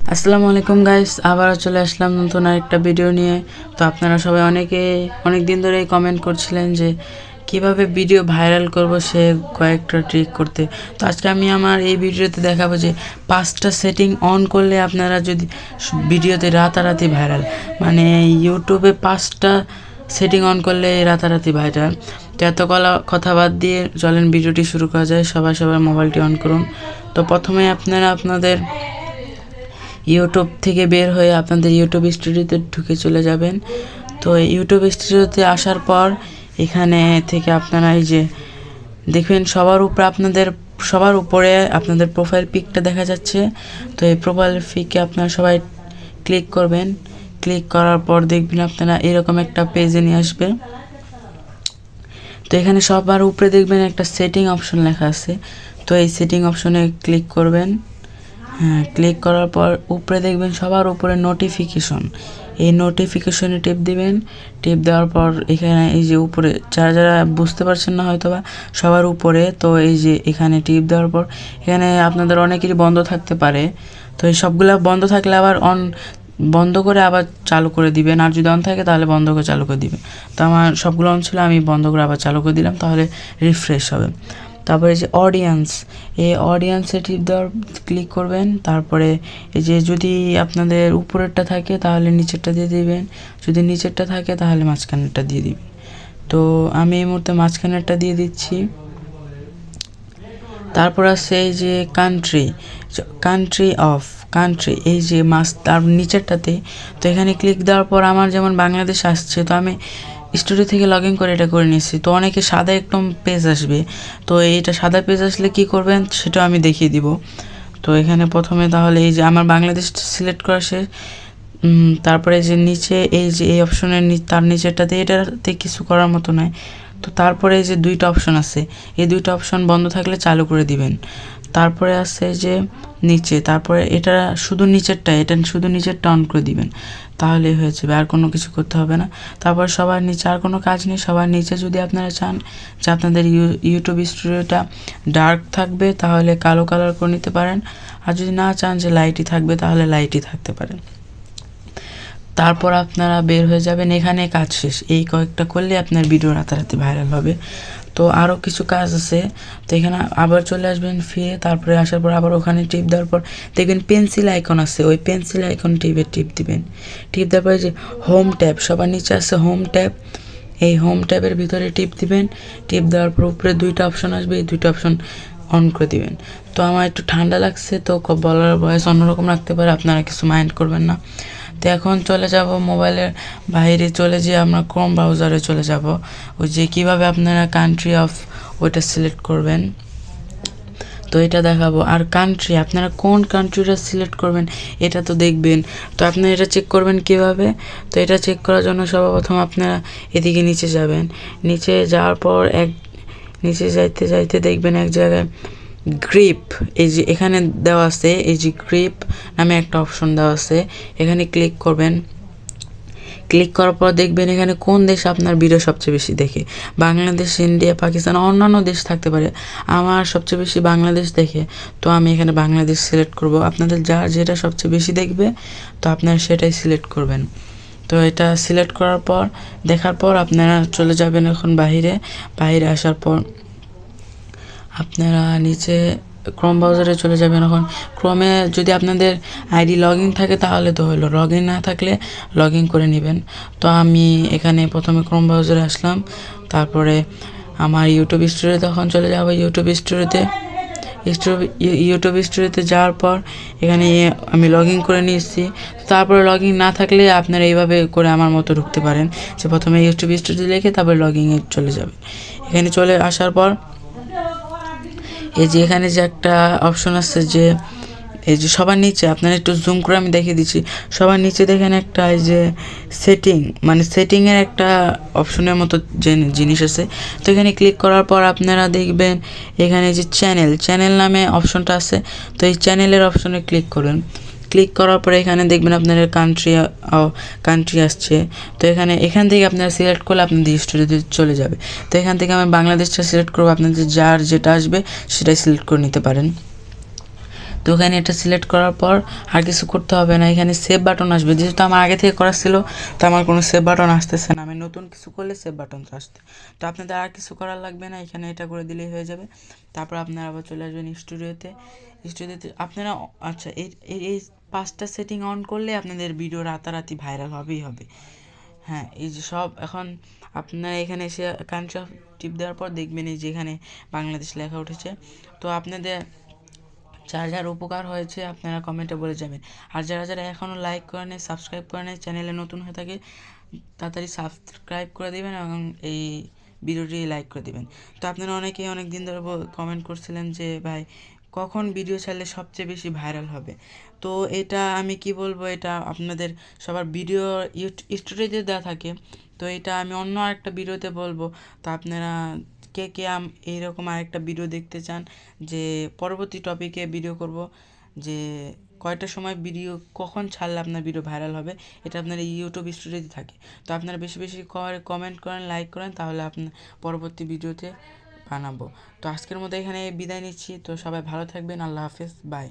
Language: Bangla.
আসসালামু আলাইকুম গাইস, আবারও চলে আসলাম নতুন আরেকটা ভিডিও নিয়ে। তো আপনারা সবাই অনেক দিন ধরেই কমেন্ট করছিলেন যে কিভাবে ভিডিও ভাইরাল করব, সে কয়েকটা ট্রিক করতে। তো আজকে আমি আমার এই ভিডিওতে দেখাবো যে 5টা সেটিং অন করলে আপনারা যদি ভিডিওতে রাতারাতি ভাইরাল, মানে ইউটিউবে 5টা সেটিং অন করলে রাতারাতি ভাইরাল। তো এত কথা বাদ দিয়ে চলেন ভিডিওটি শুরু করা যায়। সবাই মোবাইলটি অন করুন। তো প্রথমে আপনারা আপনাদের ইউটিউব থেকে বের হয়ে আপনাদের ইউটিউব স্টুডিওতে ঢুকে চলে যাবেন। তো ইউটিউব স্টুডিওতে আসার পর এখানে থেকে আপনারা এই যে দেখবেন সবার উপরে আপনাদের প্রোফাইল পিকটা দেখা যাচ্ছে। তো এই প্রোফাইল পিকে আপনারা সবাই ক্লিক করবেন। ক্লিক করার পর দেখবেন আপনারা এরকম একটা পেজে নিয়ে আসবে। তো এখানে সবার উপরে দেখবেন একটা সেটিং অপশন লেখা আছে। তো এই সেটিং অপশনে ক্লিক করবেন। হ্যাঁ, ক্লিক করার পর উপরে দেখবেন সবার উপরে নোটিফিকেশন, এই নোটিফিকেশনে টিপ দিবেন। টিপ দেওয়ার পর এখানে এই যে উপরে যারা বুঝতে পারছেন না হয়তো বা সবার উপরে, তো এই যে এখানে টিপ দেওয়ার পর এখানে আপনাদের অনেকেরই বন্ধ থাকতে পারে। তো এই সবগুলো বন্ধ থাকলে আবার বন্ধ করে আবার চালু করে দিবেন, আর যদি অন থাকে তাহলে বন্ধ করে চালু করে দিবেন। তো আমার সবগুলো অন ছিল, আমি বন্ধ করে আবার চালু করে দিলাম, তাহলে রিফ্রেশ হবে। তারপরে যে অডিয়েন্স, এই অডিয়েন্সে টিপ দেওয়ার ক্লিক করবেন। তারপরে এই যে যদি আপনাদের উপরেরটা থাকে তাহলে নিচেরটা দিয়ে দিবেন, যদি নিচেরটা থাকে তাহলে মাঝখানেরটা দিয়ে দিবেন। তো আমি এই মুহূর্তে মাঝখানেরটা দিয়ে দিচ্ছি। তারপর আছে এই যে কান্ট্রি, এই যে তার নিচেরটাতে। তো এখানে ক্লিক দেওয়ার পর আমার যেমন বাংলাদেশ আসছে, তো আমি স্টুডিও থেকে লগ ইন করে এটা করে নিয়েছি। তো অনেকে সাদা একদম পেজ আসবে, তো এইটা সাদা পেজ আসলে কি করবেন সেটাও আমি দেখিয়ে দিব। তো এখানে প্রথমে তাহলে এই যে আমার বাংলাদেশ সিলেক্ট করা শেষ। তারপরে যে নিচে এই যে এই অপশনের তার নিচেরটাতে, এটাতে কিছু করার মতো নয়। তো তারপরে এই যে দুইটা অপশন আছে, এই দুইটা অপশন বন্ধ থাকলে চালু করে দিবেন। তারপরে আছে যে নিচে, তারপরে এটা শুধু নিচেরটা অন করে দিবেন, তাহলে হয়ে যাবে, আর কোনো কিছু করতে হবে না। তারপর সবার নিচে আর কোনো কাজ নেই। সবার নিচে যদি আপনারা চান যে আপনাদের ইউটিউব স্টুডিওটা ডার্ক থাকবে তাহলে কালো কালার করে নিতে পারেন, আর যদি না চান যে লাইটই থাকবে তাহলে লাইটই থাকতে পারেন। তারপর আপনারা বের হয়ে যাবেন, এখানে কাজ শেষ। এই কয়েকটা করলে আপনার ভিডিও রাতারাতি ভাইরাল হবে। তো আরও কিছু কাজ আছে। তো এখানে আবার চলে আসবেন ফিরে, তারপরে আসার পর আবার ওখানে টিপ দেওয়ার পর দেখবেন পেন্সিল আইকন আছে, ওই পেন্সিল আইকন টিপ দিবেন। টিপ দেওয়ার পরে যে হোম ট্যাব, সবার নিচে আছে হোম ট্যাব, এই হোম ট্যাবের ভিতরে টিপ দিবেন। টিপ দেওয়ার পর উপরে দুইটা অপশন আসবে, এই দুইটা অপশন অন করে দিবেন। তো আমার একটু ঠান্ডা লাগছে, তো বলার বয়স অন্যরকম রাখতে পারে, আপনারা কিছু মাইন্ড করবেন না। তো এখন চলে যাব মোবাইলের বাইরে, চলে যেয়ে আমরা ক্রোম ব্রাউজারে চলে যাব। ওই যে কীভাবে আপনারা কান্ট্রি অফ ওইটা সিলেক্ট করবেন, তো এটা দেখাবো। আর কান্ট্রি, আপনারা কোন কান্ট্রিটা সিলেক্ট করবেন এটা তো দেখবেন। তো আপনারা এটা চেক করবেন কিভাবে, তো এটা চেক করার জন্য সর্বপ্রথম আপনারা এদিকে নিচে যাবেন। নিচে যাওয়ার পর নিচে যাইতে দেখবেন এক জায়গায় গ্রিপ, এই যে এখানে দেওয়া আছে, এই যে গ্রিপ নামে একটা অপশন দেওয়া আছে, এখানে ক্লিক করবেন। ক্লিক করার পর দেখবেন এখানে কোন দেশ আপনার ভিডিও সবচেয়ে বেশি দেখে। বাংলাদেশ, ইন্ডিয়া, পাকিস্তান, অন্যান্য দেশ থাকতে পারে। আমার সবচেয়ে বেশি বাংলাদেশ দেখে, তো আমি এখানে বাংলাদেশ সিলেক্ট করব। আপনাদের যার যেটা সবচেয়ে বেশি দেখবে তো আপনারা সেটাই সিলেক্ট করবেন। তো এটা সিলেক্ট করার পর দেখার পর আপনারা চলে যাবেন এখন বাইরে আসার পর আপনারা নিচে ক্রোম ব্রাউজারে চলে যাবেন। এখন ক্রোমে যদি আপনাদের আইডি লগ ইন থাকে তাহলে তো হলো, লগ ইন না থাকলে লগ ইন করে নেবেন। তো আমি এখানে প্রথমে ক্রোম ব্রাউজারে আসলাম, তারপরে আমার ইউটিউব স্টুডিওতে তখন চলে যাব। ইউটিউব স্টুডিওতে যাওয়ার পর এখানে আমি লগ ইন করে নিয়েছি। তারপরে লগ ইন না থাকলে আপনারা এইভাবে করে আমার মতো ঢুকতে পারেন, যে প্রথমে ইউটিউব স্টুডিও লিখে তারপরে লগ ইনে চলে যাবে। এখানে চলে আসার পর এই যে এখানে যে একটা অপশন আছে, যে এই যে সবার নিচে, আপনারা একটু জুম করে আমি দেখিয়ে দিচ্ছি। সবার নিচে দেখেন একটা এই যে সেটিংয়ের একটা অপশনের মতো যে জিনিস আছে। তো এখানে ক্লিক করার পর আপনারা দেখবেন এখানে যে চ্যানেল নামে অপশনটা আছে, তো এই চ্যানেলের অপশনে ক্লিক করবেন। ক্লিক করার পরে এখানে দেখবেন আপনাদের কান্ট্রি আসছে। তো এখান থেকে আপনারা সিলেক্ট করলে আপনাদের স্টোরিতে চলে যাবে। তো এখান থেকে আমি বাংলাদেশটা সিলেক্ট করবো, আপনাদের যার যেটা আসবে সেটাই সিলেক্ট করে নিতে পারেন। তো ওখানে এটা সিলেক্ট করার পর আর কিছু করতে হবে না, এখানে সেভ বাটন আসবে। যেহেতু আমার আগে থেকে করা ছিল তো আমার কোনো সেভ বাটন আসতেছে না, আমি নতুন কিছু করলে সেভ বাটন আসতে। তো আপনাদের আর কিছু করার লাগবে না, এখানে এটা করে দিলেই হয়ে যাবে। তারপর আপনারা আবার চলে আসবেন স্টুডিওতে। আপনারা আচ্ছা এই 5টা সেটিং অন করলে আপনাদের ভিডিও রাতারাতি ভাইরাল হবেই হবে। হ্যাঁ, এই যে সব এখন আপনারা এখানে এসে কান্ট্রি অফ টিপ দেওয়ার পর দেখবেন এই যে এখানে বাংলাদেশ লেখা উঠেছে। তো আপনাদের যার যার উপকার হয়েছে আপনারা কমেন্টে বলে যাবেন। আর যারা যারা এখনও লাইক করে নেই, সাবস্ক্রাইব করে নেই, চ্যানেলে নতুন হয়ে থাকে তাড়াতাড়ি সাবস্ক্রাইব করে দেবেন এবং এই ভিডিওটি লাইক করে দেবেন। তো আপনারা অনেকেই অনেক দিন ধরে কমেন্ট করছিলেন যে ভাই কখন ভিডিও ছাড়লে সবচেয়ে বেশি ভাইরাল হবে। তো এটা আমি কি বলবো, এটা আপনাদের সবার ভিডিও স্টোরেজে দেওয়া থাকে। তো এটা আমি অন্য আরেকটা ভিডিওতে বলবো। তো আপনারা কে কে এইরকম আরেকটা ভিডিও দেখতে চান যে পরবর্তী টপিকে ভিডিও করব যে কয়টার সময় ভিডিও কখন ছাড়লে আপনার ভিডিও ভাইরাল হবে, এটা আপনার ইউটিউব স্টুডিওতে থাকে। তো আপনারা বেশি বেশি কমেন্ট করেন, লাইক করেন, তাহলে আপনার পরবর্তী ভিডিওতে বানাবো। তো আজকের মতো এখানে বিদায় নিচ্ছি। তো সবাই ভালো থাকবেন, আল্লাহ হাফেজ, বাই।